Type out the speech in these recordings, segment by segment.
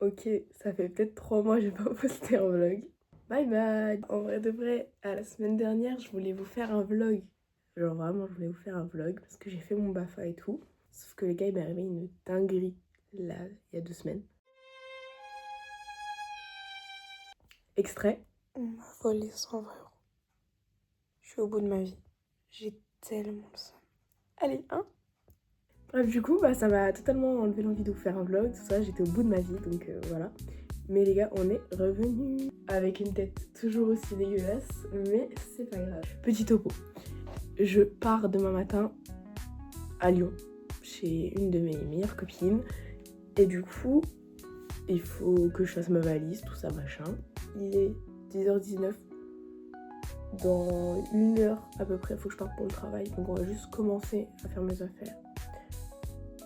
Ok, ça fait peut-être 3 mois que j'ai pas posté un vlog. Bye bye. En vrai de vrai, à la semaine dernière, je voulais vous faire un vlog. Genre vraiment, je voulais vous faire un vlog parce que j'ai fait mon BAFA et tout. Sauf que le gars, il m'est arrivé une dinguerie là, il y a 2 semaines. Extrait. On m'a volé 120 euros. Je suis au bout de ma vie. J'ai tellement le seum. Allez, hein? Bref, du coup, ça m'a totalement enlevé l'envie de vous faire un vlog, tout ça. J'étais au bout de ma vie, donc voilà. Mais les gars, on est revenus avec une tête toujours aussi dégueulasse, mais c'est pas grave. Petit topo. Je pars demain matin à Lyon, chez une de mes meilleures copines. Et du coup, il faut que je fasse ma valise, tout ça, machin. Il est 10h19. Dans 1 heure à peu près, il faut que je parte pour le travail. Donc on va juste commencer à faire mes affaires.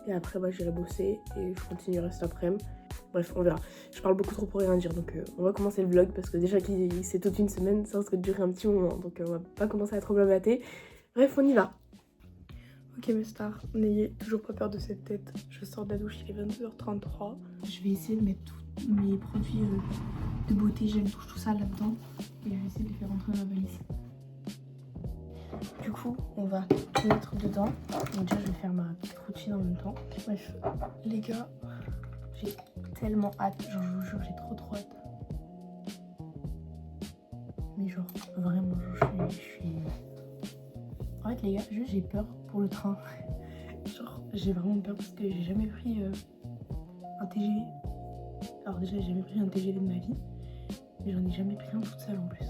Et après, j'irai bosser et je continuerai cet après-midi. Bref, on verra. Je parle beaucoup trop pour rien dire, donc on va commencer le vlog parce que déjà qu'il c'est toute une semaine, ça risque de durer un petit moment. Donc on va pas commencer à trop blablater. Bref, on y va. Ok mes stars, n'ayez toujours pas peur de cette tête. Je sors de la douche, il est 22h33. Je vais essayer de mettre tous mes produits de beauté, gel douche, tout ça là-dedans. Et je vais essayer de les faire rentrer dans ma valise. Du coup, on va tout mettre dedans. Donc déjà, je vais faire ma petite routine en même temps. Bref, les gars, j'ai tellement hâte. Genre, je vous jure, j'ai trop hâte. Mais genre, vraiment, je suis... En fait, les gars, juste j'ai peur pour le train. Genre, j'ai vraiment peur parce que j'ai jamais pris un TGV. Alors déjà, j'ai jamais pris un TGV de ma vie. Mais j'en ai jamais pris un toute seule en plus.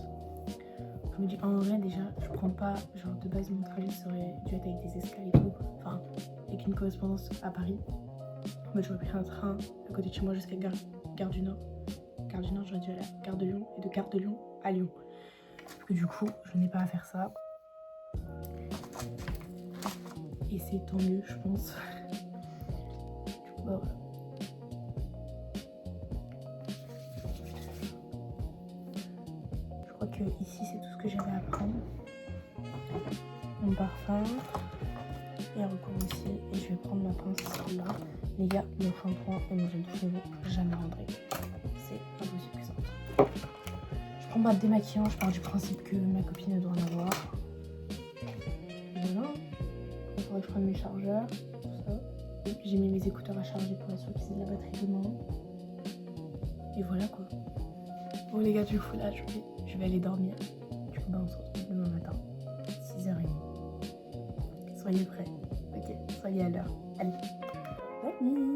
Je me dis, en vrai, déjà, je prends pas... Genre, de base, mon trajet serait dû être avec des escales et tout. Enfin, avec une correspondance à Paris. Mais j'aurais pris un train à côté de chez moi jusqu'à Gare du Nord. Gare du Nord, j'aurais dû aller à Gare de Lyon. Et de Gare de Lyon à Lyon. Parce que du coup, je n'ai pas à faire ça. Et c'est tant mieux, je pense. Du coup, voilà. Je crois que ici, c'est tout ce que j'avais à prendre. Mon parfum. Et encore ici. Et je vais prendre ma pince là. Les gars, mon shampoing et mon gel douche ne vont jamais rentrer. C'est impossible que ça rentre. Je prends ma démaquillant. Je pars du principe que ma copine doit en avoir. Voilà. Il faudrait que je prenne mes chargeurs. Tout ça. J'ai mis mes écouteurs à charger pour être sûr qu'ils aient de la batterie dedans. Et voilà quoi. Bon les gars, du coup là je vais aller dormir. Du coup on se retrouve demain matin, 6h30. Soyez prêts, ok, soyez à l'heure. Allez, bonne nuit.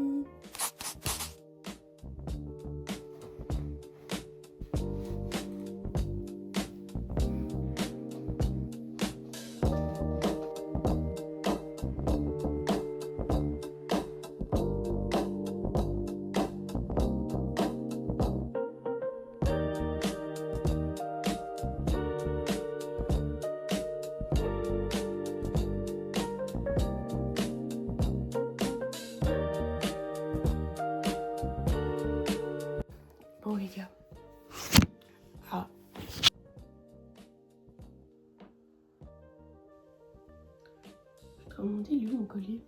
Bon les gars. Ah. Je te remonter, il est où mon collier?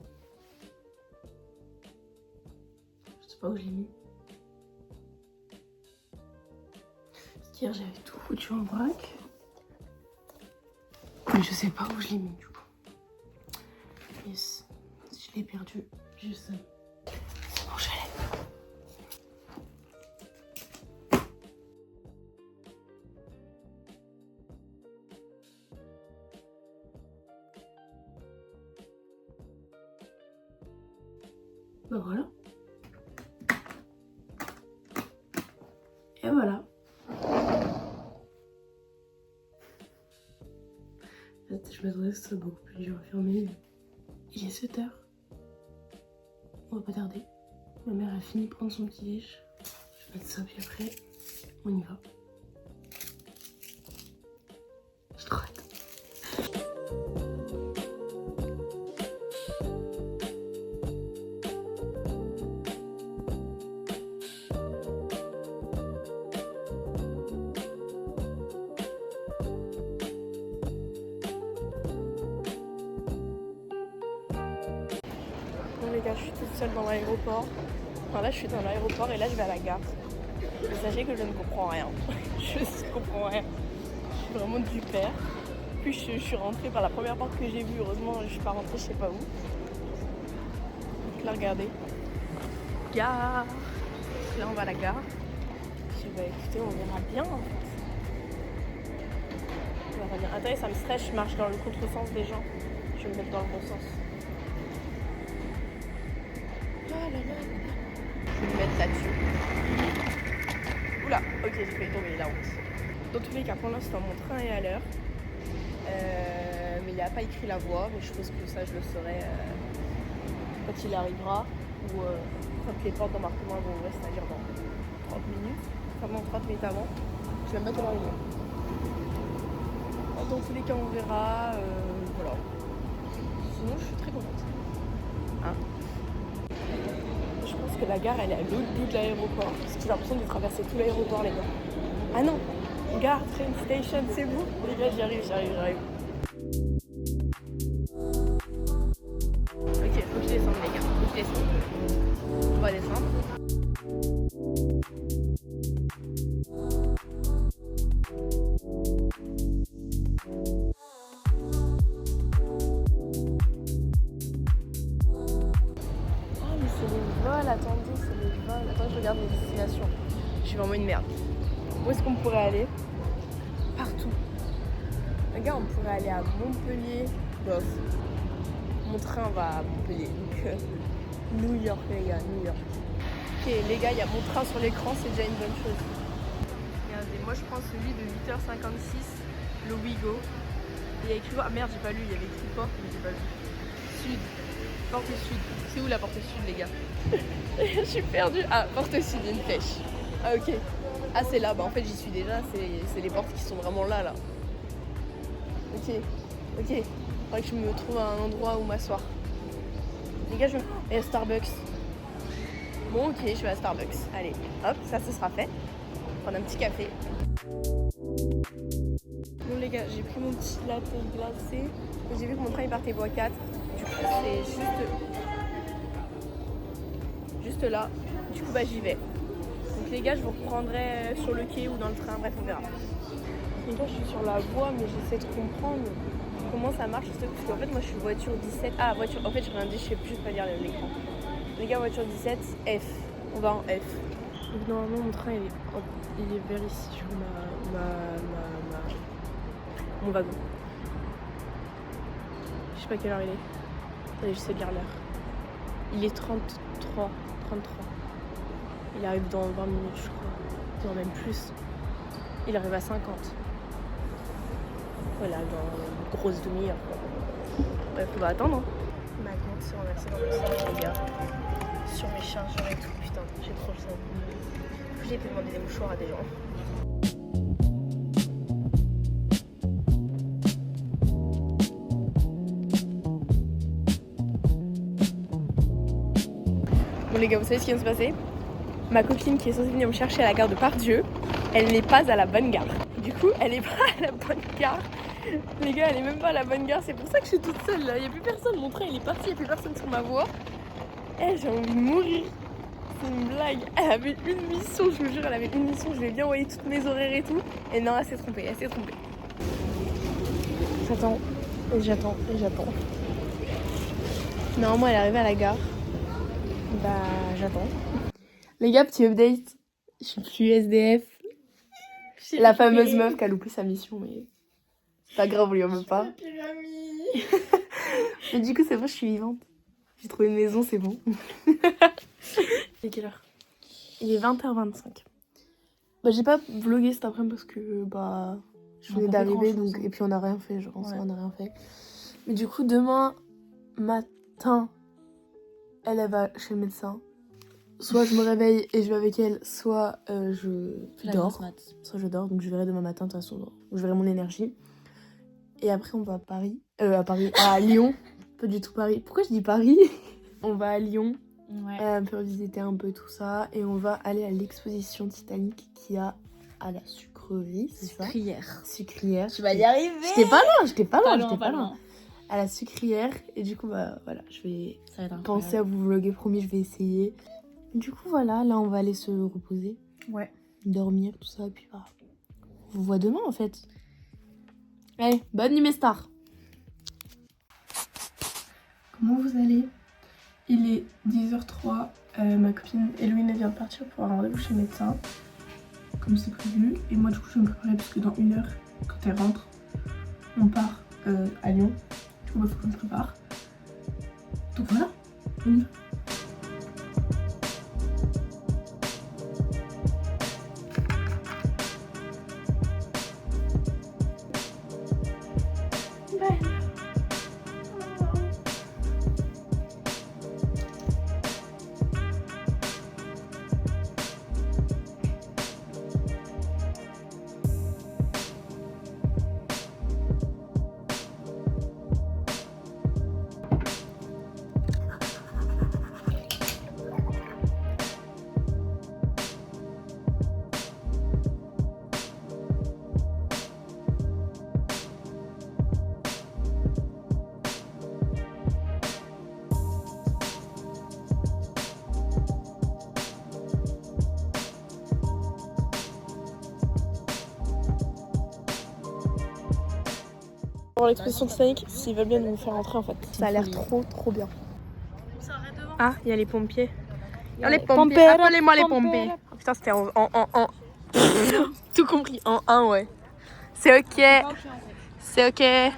Je sais pas où je l'ai mis. Hier j'avais tout foutu en vrac. Mais je sais pas où je l'ai mis du coup. Yes. Je l'ai perdu. Je sais. C'est mon chalet. Bah voilà. Et voilà. Je m'attendais que ce soit beaucoup plus dur à fermer. Il est 7h. On va pas tarder. Ma mère a fini de prendre son petit déj. Je vais mettre ça, puis après, on y va. J'ai trop hâte. Bon les gars, je suis toute seule dans l'aéroport. Enfin, là, je suis dans l'aéroport et là, je vais à la gare. Et sachez que je ne comprends rien. Je ne comprends rien. Je suis vraiment du père. Puis je suis rentrée par la première porte que j'ai vue. Heureusement, je suis pas rentrée je sais pas où. Donc là, regardez. Gare. Là, on va à la gare. Je dis, bah écoutez, on verra bien en fait. On verra bien. Attendez, ça me stresse, je marche dans le contresens des gens. Je vais me mettre dans le bon sens. Oh là là là. Je vais me mettre là-dessus. Oula, ok, j'ai failli tomber, la honte. Dans tous les cas, pour l'instant, mon train est à l'heure. Mais il n'y a pas écrit la voie, mais je pense que ça, je le saurai quand il arrivera. Ou quand les portes d'embarquement vont ouvrir, c'est-à-dire dans 30 minutes. Enfin, non, 30 minutes avant. Je vais même pas te l'arriver. Dans tous les cas, on verra. Voilà. Sinon, je suis très contente. Hein? Je pense que la gare, elle est à l'autre bout de l'aéroport. Parce que j'ai l'impression de traverser tout l'aéroport, les gars. Ah non! Gare, train station, c'est vous? Les gars, j'arrive. Ok, faut que je descende, les gars. Faut que je descende. On va descendre. Attendez, c'est les vols. Attends, je regarde mes destinations. Je suis vraiment une merde. Où est-ce qu'on pourrait aller? Partout. Regarde, on pourrait aller à Montpellier. Bof. Mon train va à Montpellier. Donc, New York, les gars, New York. Ok, les gars, il y a mon train sur l'écran, c'est déjà une bonne chose. Regardez, moi je prends celui de 8h56, le Ouigo. Il y a écrit. Ah merde, j'ai pas lu, il y avait écrit porte, mais j'ai pas lu. Sud. Porte sud. C'est où la porte sud, les gars? Je suis perdue. Ah, porte sud, il y a une flèche. Ah, ok. Ah, c'est là. Bah, en fait, j'y suis déjà. C'est les portes qui sont vraiment là. Ok. Faudrait que je me trouve un endroit où m'asseoir. Les gars, il y a Starbucks. Bon, ok, je vais à Starbucks. Allez, hop, ça, ce sera fait. Prendre un petit café. Bon, les gars, j'ai pris mon petit latte glacé. Et j'ai vu que mon train, il partait bois 4. Du coup, c'est juste là. Du coup, bah, j'y vais. Donc, les gars, je vous reprendrai sur le quai ou dans le train. Bref, on verra. Et moi, je suis sur la voie, mais j'essaie de comprendre comment ça marche. Parce qu'en fait, moi, je suis voiture 17. Ah, voiture. En fait, je sais plus, je sais pas lire l'écran. Les gars, voiture 17, F. On va en F. Donc, normalement, mon train, il est vers ici. Je vois mon wagon. Je sais pas quelle heure il est. Attendez, j'essaie de lire l'heure. Il est 33. Il arrive dans 20 minutes, je crois. Non, même plus. Il arrive à 50. Voilà, dans une grosse demi-heure. Bref, on va attendre. Hein. Ma compte s'est renversée dans le sac, les gars. Sur mes chargeurs et tout. Putain, j'ai trop le seum. J'ai pu demander des mouchoirs à des gens. Bon les gars, vous savez ce qui vient de se passer? Ma copine qui est censée venir me chercher à la gare de Pardieu, elle n'est pas à la bonne gare. Du coup, elle est pas à la bonne gare. Les gars, elle est même pas à la bonne gare. C'est pour ça que je suis toute seule là. Il n'y a plus personne. Mon train il est parti. Il n'y a plus personne sur ma voie. J'ai envie de mourir. C'est une blague. Elle avait une mission, je vous jure. Elle avait une mission. Je lui ai bien envoyé toutes mes horaires et tout. Et non, elle s'est trompée. J'attends. Normalement, elle est arrivée à la gare. Bah, j'attends. Les gars, petit update. Je suis plus SDF. La fameuse meuf qui a loupé sa mission, mais c'est pas grave, on lui en veut pas. Mais du coup, c'est vrai, je suis vivante. J'ai trouvé une maison, c'est bon. Il est quelle heure? Il est 20h25. Bah, j'ai pas vlogué cet après-midi parce que je venais d'arriver, donc et puis on a rien fait, je pense. Ouais. On a rien fait. Mais du coup, demain matin, elle va chez le médecin. Soit je me réveille et je vais avec elle, soit je dors. Donc je verrai demain matin de toute façon. Je verrai mon énergie. Et après on va à Paris. À Lyon. Pas du tout Paris. Pourquoi je dis Paris? On va à Lyon. Ouais. Un peu visiter un peu tout ça. Et on va aller à l'exposition Titanic qu'il y a à la sucrerie. Sucrière. Tu vas y arriver. J'étais pas loin. À la sucrière. Et du coup, voilà, je vais penser à vous vlogger, promis, je vais essayer. Du coup, voilà, là, on va aller se reposer. Ouais. Dormir, tout ça, et puis bah, on vous voit demain, en fait. Allez, bonne nuit, mes stars. Comment vous allez? Il est 10h03. Ma copine Héloïne vient de partir pour un rendez-vous chez le médecin. Comme c'est prévu. Et moi, du coup, je vais me préparer parce que dans 1 heure, quand elle rentre, on part à Lyon. Du coup, il faut qu'on se prépare. Donc voilà, on y va. Pour l'exposition Titanic, s'ils veulent bien nous faire rentrer en fait. Ça a l'air trop bien. Ah, il y a les pompiers. Il y a les pompiers, appelez-moi les pompiers. Oh, putain, c'était en tout compris, en 1, ouais. C'est ok. C'est ok.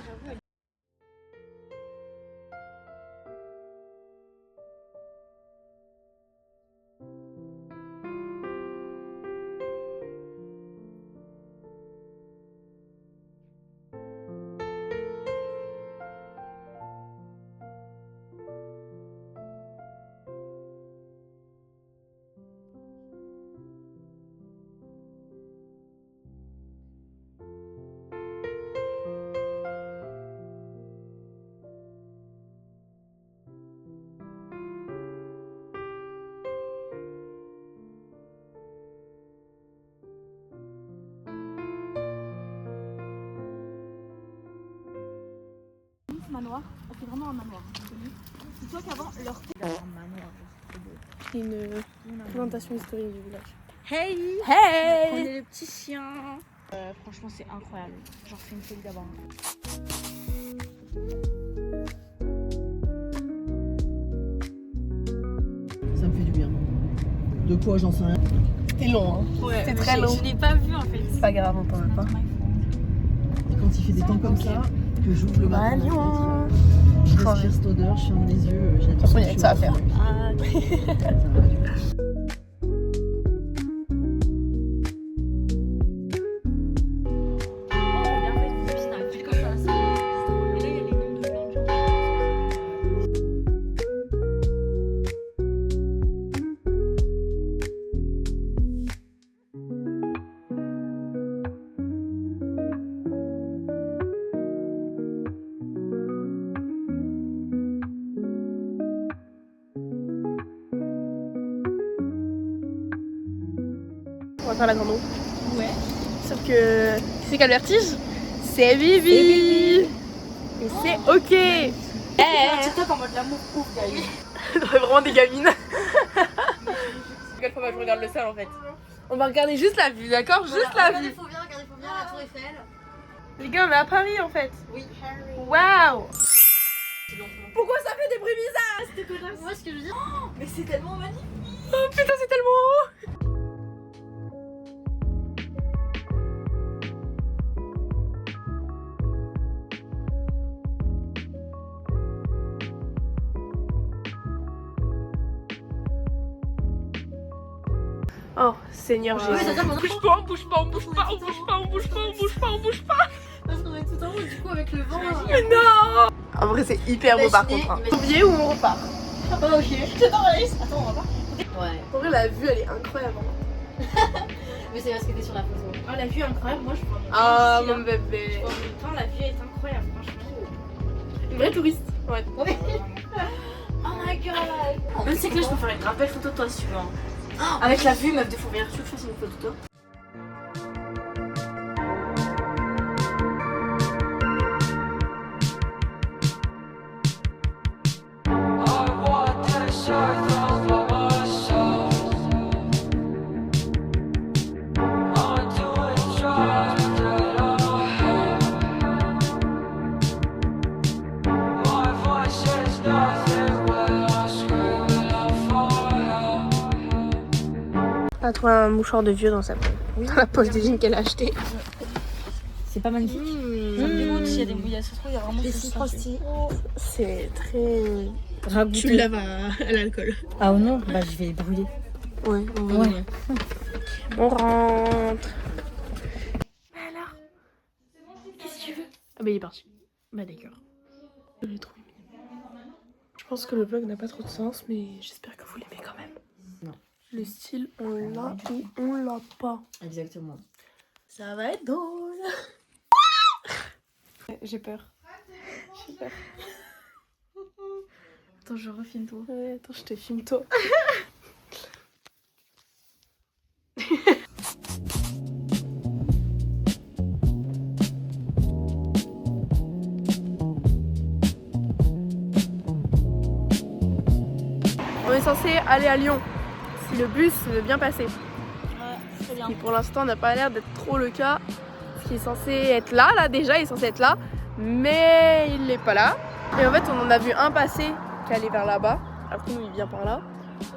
Manoir, c'est vraiment un manoir. Dis-toi qu'avant, leur C'est une présentation historique du village. Hey! Hey! On est le petit chien. Franchement, c'est incroyable. Genre, c'est une folie d'abord. Ça me fait du bien. De quoi, j'en sais rien. C'était long, hein. Ouais, c'est très long. Je l'ai pas vu en fait. C'est pas grave, on t'en veut pas. Quand il fait des temps comme ça, que j'ouvre le matin, Lyon. je respire cette odeur, je ferme les yeux, j'ai Après, il y a que ça à faire. Ah, On va faire la grande roue. ouais. Sauf que qui c'est qui a le vertige? C'est Bibi. Et c'est ok. TikTok en mode l'amour ouf, guys. On est vraiment des gamines. Quelle fois je regarde le sol en fait. On va regarder juste la vue, d'accord? Juste la vue. Faut bien, regardez, faut bien la tour Eiffel. Les gars, on est à Paris en fait. Oui. Waouh. Pourquoi ça fait des bruits bizarres? C'était connasse. Moi, ce que je veux dire. Mais c'est tellement magnifique. Oh putain, c'est tellement haut. Oh Seigneur Jésus. Bouge pas, bouge pas, bouge pas, bouge pas, bouge pas, bouge pas, bouge pas. Parce qu'on est tout en haut, du coup, avec le vent. Mais non. En vrai, c'est hyper beau par contre. Oublié ou on repart? Oh, ok. J'adore Alice. Attends, on va pas. Ouais. En vrai, la vue elle est incroyable. Mais c'est parce que t'es sur la photo. Oh, la vue est incroyable. Moi, je vois. Ah mon bébé. Je vois en même temps, la vue est incroyable, franchement. Une vraie touriste. Ouais. Oh my god. Même c'est que là, je peux faire une grave belle photo de toi si tu veux. Avec la vue, meuf de Fourvière, tu veux que je fasse une photo de toi? a trouvé un mouchoir de vieux dans sa poche. Oui, Dans la poche de jean qu'elle a acheté. C'est pas magnifique. Ça me dégoûte s'il y a des mouilles. Ça se trouve, il y a vraiment des si C'est très... ragoûteux. Tu le laves à l'alcool. Ah non, bah je vais brûler. Ouais, Ouais. On rentre. Alors, qu'est-ce que tu veux? Ah bah il est parti. Bah d'accord. Je l'ai trouvé mignon. Je pense que le vlog n'a pas trop de sens, mais j'espère que vous l'aimez quand même. Non. Le style, on l'a ou on l'a pas. Exactement. Ça va être drôle. J'ai peur. J'ai peur. Attends, je refilme toi. Ouais, attends, je te filme toi. On est censé aller à Lyon, si le bus veut bien passer. Ouais, très bien. Qui pour l'instant n'a pas l'air d'être trop le cas. Parce qu'il est censé être là déjà, il est censé être là, mais il n'est pas là. Et en fait, on en a vu un passer qui allait vers là-bas. Après, nous, il vient par là.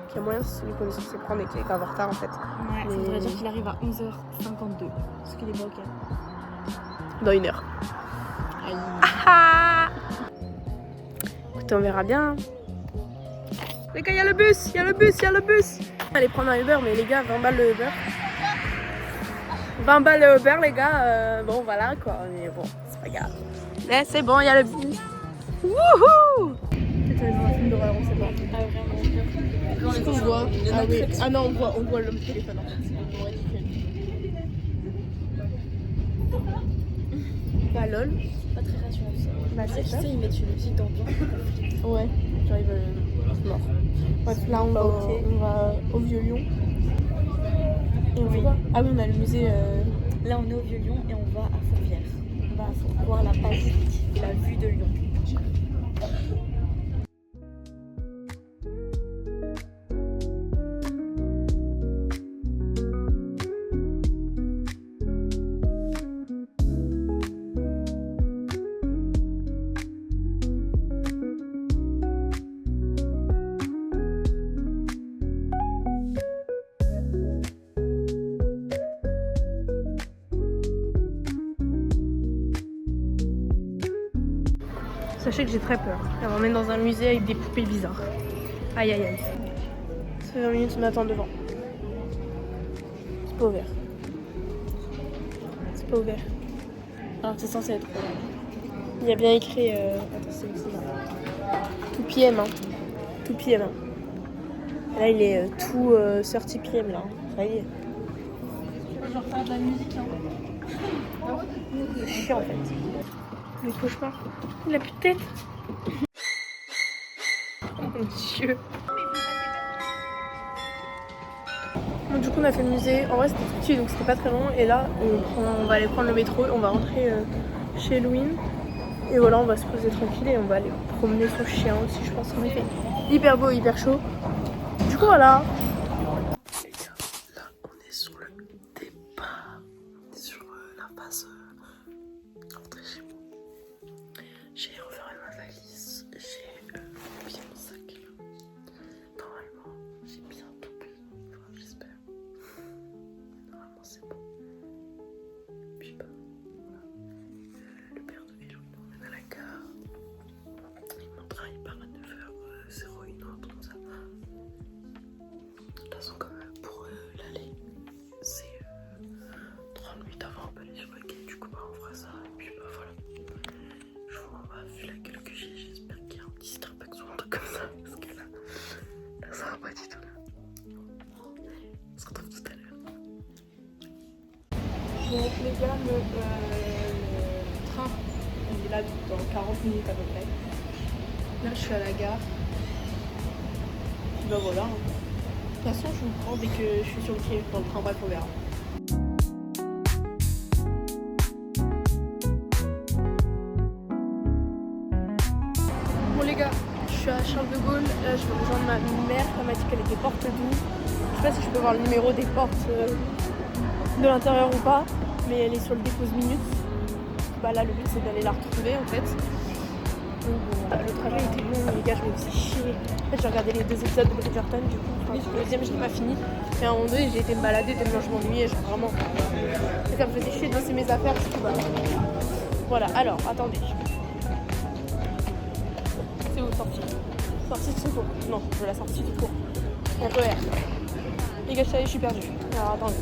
Il y a moyen, c'est celui qu'on est censé prendre et qui est grave en retard en fait. Ouais, ça voudrait dire qu'il arrive à 11h52. Parce qu'il est bloqué. Dans 1 heure. Aïe. Ah. Écoutez, on verra bien. Les gars, il y a le bus, il y a le bus, il y a le bus. Allez prendre un Uber, mais les gars, 20 balles le Uber. 20 balles le Uber, les gars. Bon, voilà quoi. Mais bon, c'est pas grave. Mais c'est bon, il y a le bus. Wouhou! Peut-être on est dans un film d'horreur, on sait pas. Ah, vraiment. Qu'est-ce qu'on voit? Ah oui. Ah non, on voit l'homme téléphone en fait. C'est ridicule. Bah lol. Pas très rassurant ça. Bah c'est ça. Ils mettent une musique d'ambiance. Ouais, j'arrive mort. Bref, là on va au Vieux-Lyon. Et on fait quoi? Ah oui, on a le musée. Là, on est au Vieux-Lyon et on va à Fourvière. On va voir la basilique, la vue de Lyon. Sachez que j'ai très peur. Elle m'emmène dans un musée avec des poupées bizarres. Aïe aïe aïe. Ça fait 20 minutes, je m'attends devant. C'est pas ouvert. C'est pas ouvert. Alors que c'est censé être ouvert. Il y a bien écrit. Attends, c'est là. Tout PM, hein. Tout PM. Hein. Là, il est tout 30 PM là. Ça y est. Je vais faire de la musique. C'est chiant en fait. Le cauchemar. Il a plus de tête. Oh mon dieu. Bon, du coup on a fait le musée. En vrai c'était tout petit donc c'était pas très long. Et là on va aller prendre le métro. On va rentrer chez Louine. Et voilà, on va se poser tranquille et on va aller promener son chien aussi. Je pense qu'on était hyper beau, hyper chaud. Du coup voilà. Les gars, là on est sur le départ. On est sur la phase rentrer chez moi. J'ai refermé ma valise, j'ai oublié mon sac. Normalement, j'ai bien tout pris, enfin, j'espère. Normalement, c'est bon. Puis bah, voilà. Le père de Vélo, il m'emmène à la gare. Mon train, il part à 9h01 ou un truc comme ça. De toute façon, comme pour l'aller, c'est 30 minutes avant, on peut aller sur le quai. Du coup, bah, on fera ça. Et puis bah, voilà. Je vous renvoie, vu la gueule que j'ai, j'espère qu'il y a un petit Starbucks ou un truc comme ça. Parce que là ça va pas du tout là. On se retrouve tout à l'heure. Donc les gars, le train, il est là dans 40 minutes à peu près. Là je suis à la gare. Et bah voilà. De toute façon je vous prends dès que je suis sur le quai dans le train, bref on verra. Bon les gars, je suis à Charles de Gaulle, là je vais rejoindre ma mère, elle m'a dit qu'elle était porte 12. Je sais pas si je peux voir le numéro des portes de l'intérieur ou pas, mais elle est sur le dépose minutes. Bah là le but c'est d'aller la retrouver en fait. Donc bon, le trajet était long gars, je me faisais chier. En fait, j'ai regardé les 2 épisodes de Bridgerton, du coup, enfin, le deuxième, je l'ai pas fini. Et à un moment donné, j'ai été me balader tellement je m'ennuyais, genre vraiment. Et ça me faisait chier de laisser mes affaires, je suis voilà, alors, attendez. C'est où, sortie? Sortie de secours. Non, je la sortie du cours. RER. Les gars, ça y est, je suis perdue. Alors, attendez.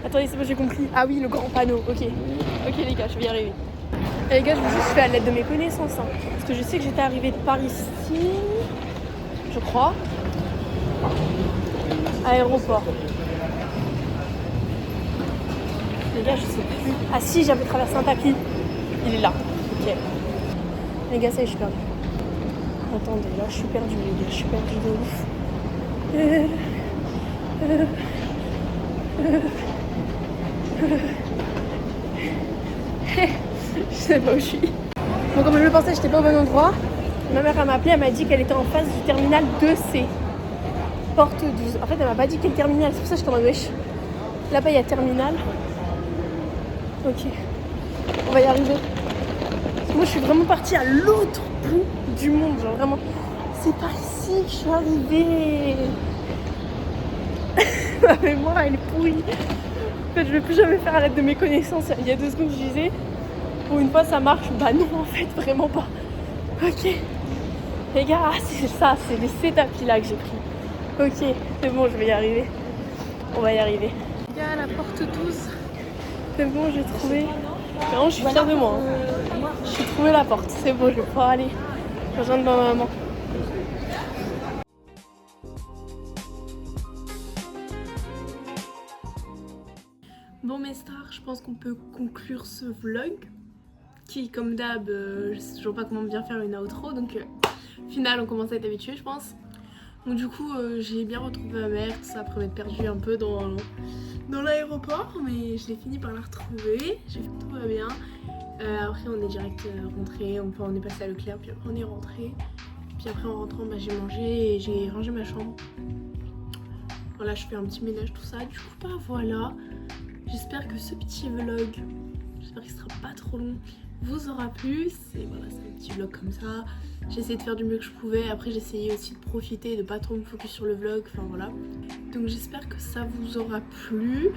Attendez, c'est bon, j'ai compris. Ah oui, le grand panneau, ok. Ok les gars, je vais y arriver. Et les gars, je vous juste fais à l'aide de mes connaissances. Hein, parce que je sais que j'étais arrivée de par ici, je crois. Aéroport. Les gars, je sais plus. Ah si, j'avais traversé un tapis. Il est là. Ok. Les gars, ça y est, je suis perdue. Attendez, là, je suis perdue, les gars. Je suis perdue de ouf. Je sais pas où je suis. Bon, comme je le pensais, j'étais pas au bon endroit. Ma mère elle m'a appelé, elle m'a dit qu'elle était en face du terminal 2C. Porte 12. En fait, elle m'a pas dit quel terminal, c'est pour ça que j'étais en mode wesh. Là-bas, il y a terminal. Ok. On va y arriver. Moi, je suis vraiment partie à l'autre bout du monde. Genre, vraiment. C'est par ici que je suis arrivée. Ma mémoire, elle est pourrie. En fait, je vais plus jamais faire à l'aide de mes connaissances. Il y a 2 secondes, je disais, pour une fois, ça marche. Bah non, en fait, vraiment pas. Ok. Les gars, c'est ça, c'est ces tapis-là que j'ai pris. Ok, c'est bon, je vais y arriver. On va y arriver. Les gars, la porte 12. C'est bon, j'ai trouvé. Vraiment, je suis fière de moi. Hein. J'ai trouvé la porte. C'est bon, je vais pouvoir aller rejoindre ma maman. Bon mes stars, je pense qu'on peut conclure ce vlog qui, comme d'hab, je sais toujours pas comment bien faire une outro, donc final on commence à être habitué je pense. Donc du coup j'ai bien retrouvé ma mère, tout ça, après m'être perdue un peu dans l'aéroport, mais je l'ai fini par la retrouver, j'ai fait tout va bien. Après on est direct rentré, on est passé à Leclerc, puis après on est rentré. Puis après en rentrant j'ai mangé et j'ai rangé ma chambre. Voilà, je fais un petit ménage tout ça, du coup bah voilà. J'espère que ce petit vlog, j'espère qu'il sera pas trop long, vous aura plu. C'est voilà, un petit vlog comme ça. J'ai essayé de faire du mieux que je pouvais. Après j'ai essayé aussi de profiter, de pas trop me focus sur le vlog. Enfin voilà. Donc j'espère que ça vous aura plu.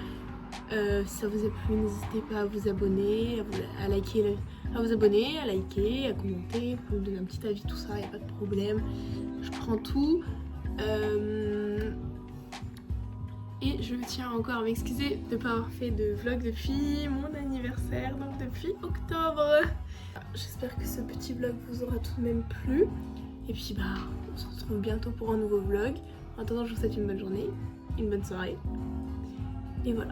Si ça vous a plu, n'hésitez pas à vous abonner, à liker, à vous abonner, à liker, à commenter. Vous pouvez me donner un petit avis, tout ça, y a pas de problème. Je prends tout. Et je tiens encore à m'excuser de ne pas avoir fait de vlog depuis mon anniversaire, donc depuis octobre. J'espère que ce petit vlog vous aura tout de même plu. Et puis bah, on se retrouve bientôt pour un nouveau vlog. En attendant, je vous souhaite une bonne journée, une bonne soirée. Et voilà.